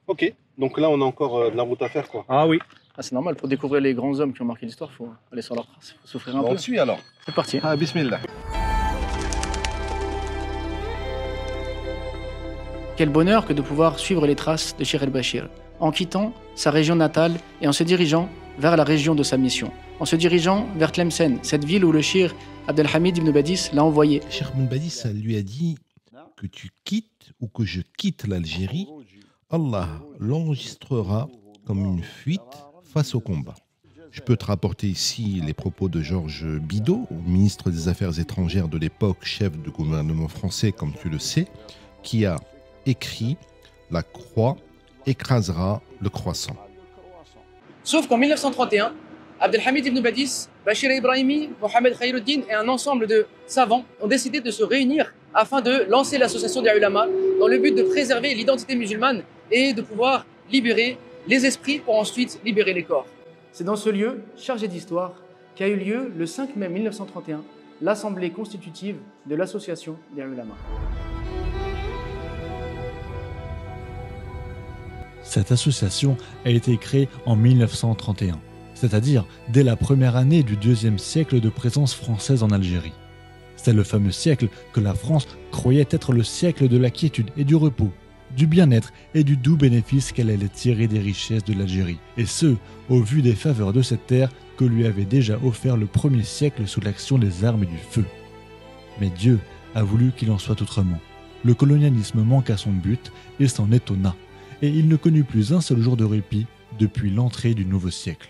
Ok, donc là on a encore de la route à faire quoi. Ah oui. Ah, c'est normal, pour découvrir les grands hommes qui ont marqué l'histoire, il faut aller sur leur trace, il faut souffrir un On peu. le suit alors. C'est parti. Ah, bismillah. Quel bonheur que de pouvoir suivre les traces de Shir el-Bachir, en quittant sa région natale et en se dirigeant vers la région de sa mission, en se dirigeant vers Tlemcen, cette ville où le Shir Abdelhamid ibn Badis l'a envoyé. Cheikh ibn Badis lui a dit que tu quittes ou que je quitte l'Algérie, Allah l'enregistrera comme une fuite face au combat. Je peux te rapporter ici les propos de Georges Bidault, ministre des Affaires étrangères de l'époque, chef du gouvernement français, comme tu le sais, qui a écrit « La croix écrasera le croissant ». Sauf qu'en 1931, Abdelhamid ibn Badis, Bachir Ibrahimi, Mohamed Khairuddin et un ensemble de savants ont décidé de se réunir afin de lancer l'association des ulama dans le but de préserver l'identité musulmane et de pouvoir libérer les esprits pour ensuite libérer les corps. C'est dans ce lieu chargé d'histoire qu'a eu lieu le 5 mai 1931 l'assemblée constitutive de l'association des ulama. Cette association a été créée en 1931, c'est-à-dire dès la première année du deuxième siècle de présence française en Algérie. C'est le fameux siècle que la France croyait être le siècle de la quiétude et du repos, du bien-être et du doux bénéfice qu'elle allait tirer des richesses de l'Algérie, et ce, au vu des faveurs de cette terre que lui avait déjà offert le premier siècle sous l'action des armes et du feu. Mais Dieu a voulu qu'il en soit autrement. Le colonialisme manqua son but et s'en étonna, et il ne connut plus un seul jour de répit depuis l'entrée du nouveau siècle.